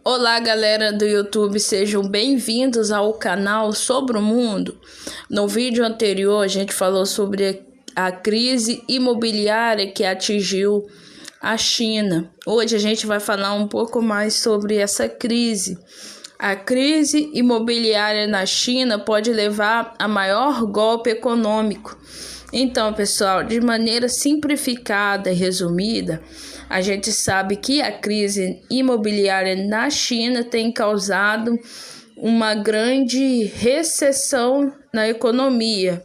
Olá, galera do YouTube, sejam bem-vindos ao canal Sobre o Mundo. No vídeo anterior, a gente falou sobre a crise imobiliária que atingiu a China. Hoje a gente vai falar um pouco mais sobre essa crise. A crise imobiliária na China pode levar a maior golpe econômico. Então, pessoal, de maneira simplificada e resumida, a gente sabe que a crise imobiliária na China tem causado uma grande recessão na economia.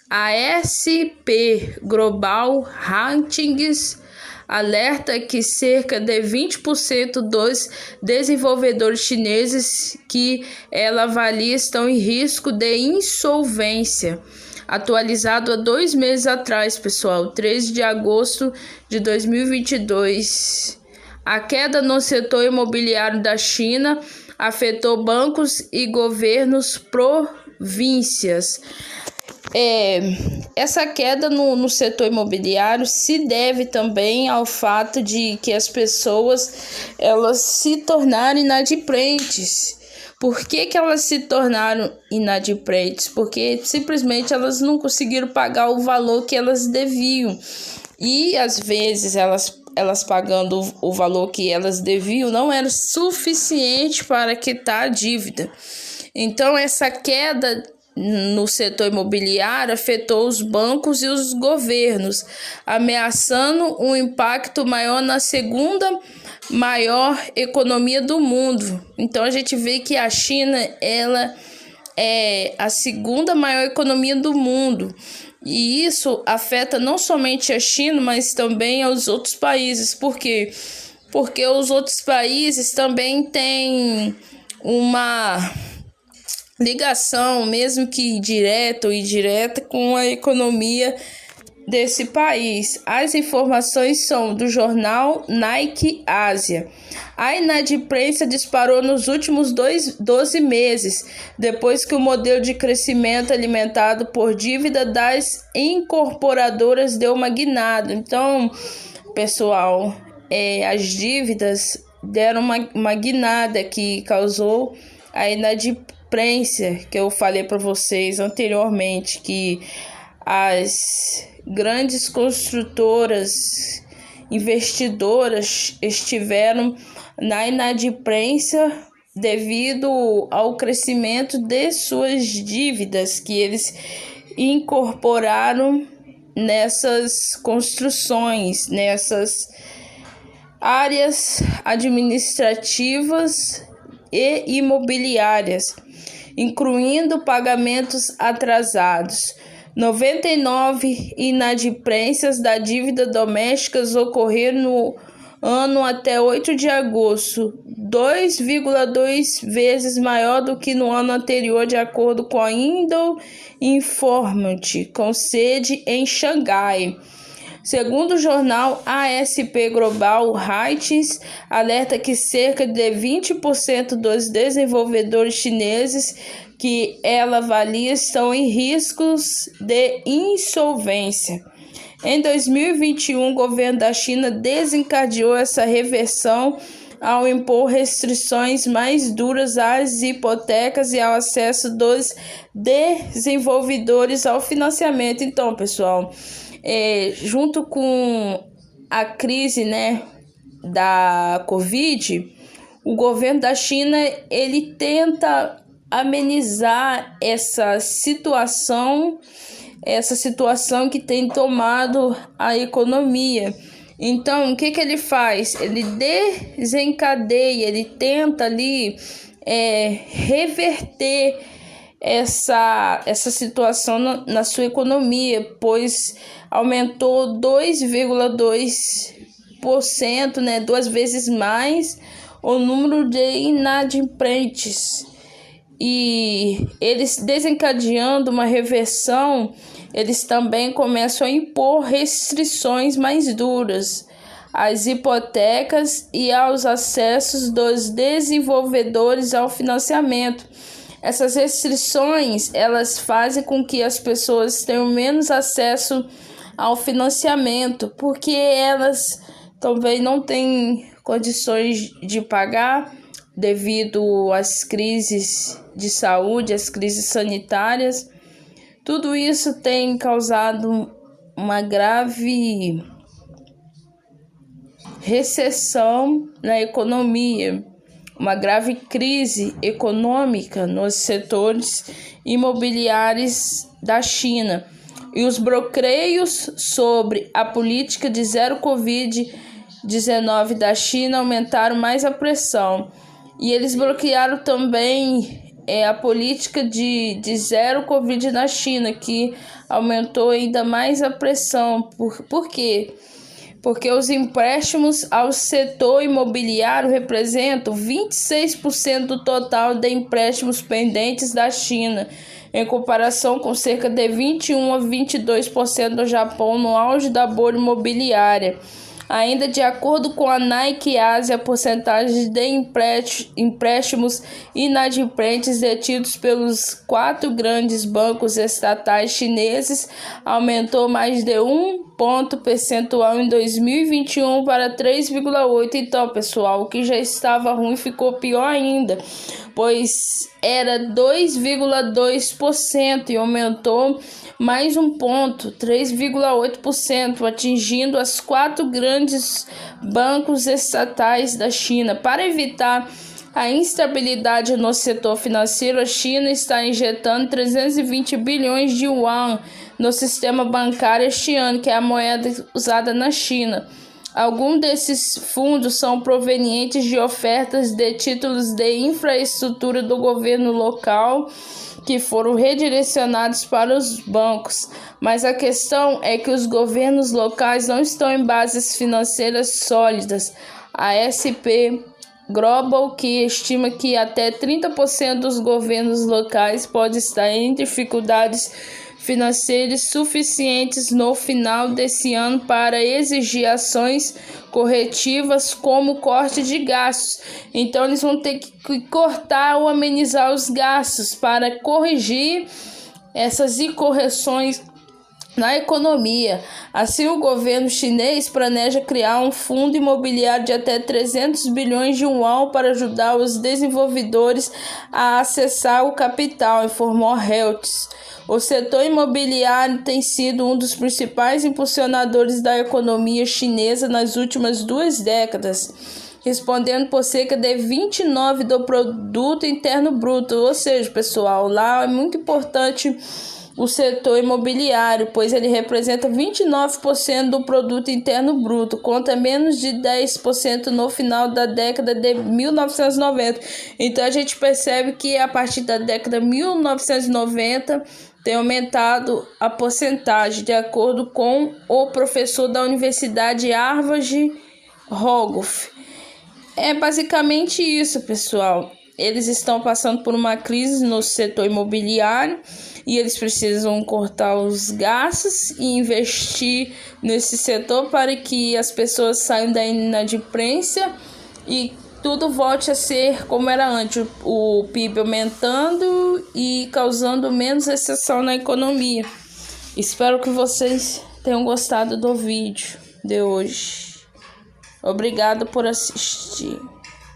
A SP Global Ratings alerta que cerca de 20% dos desenvolvedores chineses que ela avalia estão em risco de insolvência. Atualizado há 2 meses atrás, pessoal, 13 de agosto de 2022. A queda no setor imobiliário da China afetou bancos e governos províncias. Essa queda no setor imobiliário se deve também ao fato de que as pessoas elas se tornaram inadimplentes. Por que elas se tornaram inadimplentes? Porque simplesmente elas não conseguiram pagar o valor que elas deviam. E às vezes elas pagando o valor que elas deviam não era suficiente para quitar a dívida. Então essa queda no setor imobiliário afetou os bancos e os governos, ameaçando um impacto maior na segunda maior economia do mundo. Então a gente vê que a China ela é a segunda maior economia do mundo. E isso afeta não somente a China, mas também aos outros países. Por quê? Porque os outros países também têm uma ligação, mesmo que direta ou indireta, com a economia desse país. As informações são do jornal Nikkei Ásia. A inadimplência disparou nos últimos 12 meses, depois que o modelo de crescimento alimentado por dívida das incorporadoras deu uma guinada. Então, pessoal, as dívidas deram uma guinada que causou a inadimplência, que eu falei para vocês anteriormente, que as grandes construtoras, investidoras estiveram na inadimplência devido ao crescimento de suas dívidas que eles incorporaram nessas construções, nessas áreas administrativas e imobiliárias, incluindo pagamentos atrasados. 99 inadimplências da dívida domésticas ocorreram no ano até 8 de agosto, 2,2 vezes maior do que no ano anterior, de acordo com a Indo Information, com sede em Xangai. Segundo o jornal ASP Global Ratings, alerta que cerca de 20% dos desenvolvedores chineses que ela avalia estão em riscos de insolvência. Em 2021, o governo da China desencadeou essa reversão ao impor restrições mais duras às hipotecas e ao acesso dos desenvolvedores ao financiamento. Então, pessoal, junto com a crise, da Covid, o governo da China ele tenta amenizar essa situação que tem tomado a economia. Então, o que ele faz? Ele desencadeia, ele tenta ali reverter essa situação na sua economia, pois aumentou 2,2%, 2 vezes mais o número de inadimplentes. E eles desencadeando uma reversão, eles também começam a impor restrições mais duras às hipotecas e aos acessos dos desenvolvedores ao financiamento. Essas restrições, elas fazem com que as pessoas tenham menos acesso ao financiamento, porque elas também não têm condições de pagar devido às crises de saúde, às crises sanitárias. Tudo isso tem causado uma grave recessão na economia, uma grave crise econômica nos setores imobiliários da China. E os bloqueios sobre a política de zero Covid-19 da China aumentaram mais a pressão. E eles bloquearam também a política de zero Covid na China, que aumentou ainda mais a pressão. Por quê? Porque os empréstimos ao setor imobiliário representam 26% do total de empréstimos pendentes da China, em comparação com cerca de 21 a 22% do Japão no auge da bolha imobiliária. Ainda de acordo com a Nikkei Asia, a porcentagem de empréstimos inadimplentes detidos pelos 4 grandes bancos estatais chineses aumentou mais de 1 ponto percentual em 2021 para 3,8%. Então, pessoal, o que já estava ruim ficou pior ainda, pois era 2,2% e aumentou mais 1 ponto, 3,8%, atingindo as 4 grandes bancos estatais da China. Para evitar a instabilidade no setor financeiro, a China está injetando 320 bilhões de yuan no sistema bancário este ano, que é a moeda usada na China. Alguns desses fundos são provenientes de ofertas de títulos de infraestrutura do governo local, que foram redirecionados para os bancos. Mas a questão é que os governos locais não estão em bases financeiras sólidas. A SP Global, que estima que até 30% dos governos locais podem estar em dificuldades financeiras suficientes no final desse ano para exigir ações corretivas como corte de gastos. Então eles vão ter que cortar ou amenizar os gastos para corrigir essas incorreções na economia. Assim, o governo chinês planeja criar um fundo imobiliário de até 300 bilhões de yuan para ajudar os desenvolvedores a acessar o capital, informou Reuters. O setor imobiliário tem sido um dos principais impulsionadores da economia chinesa nas últimas 2 décadas, respondendo por cerca de 29% do produto interno bruto. Ou seja, pessoal, lá é muito importante o setor imobiliário, pois ele representa 29% do produto interno bruto, conta menos de 10% no final da década de 1990. Então a gente percebe que a partir da década de 1990 tem aumentado a porcentagem, de acordo com o professor da Universidade Harvard, Rogoff. É basicamente isso, pessoal. Eles estão passando por uma crise no setor imobiliário e eles precisam cortar os gastos e investir nesse setor para que as pessoas saiam da inadimplência e tudo volte a ser como era antes, o PIB aumentando e causando menos recessão na economia. Espero que vocês tenham gostado do vídeo de hoje. Obrigado por assistir.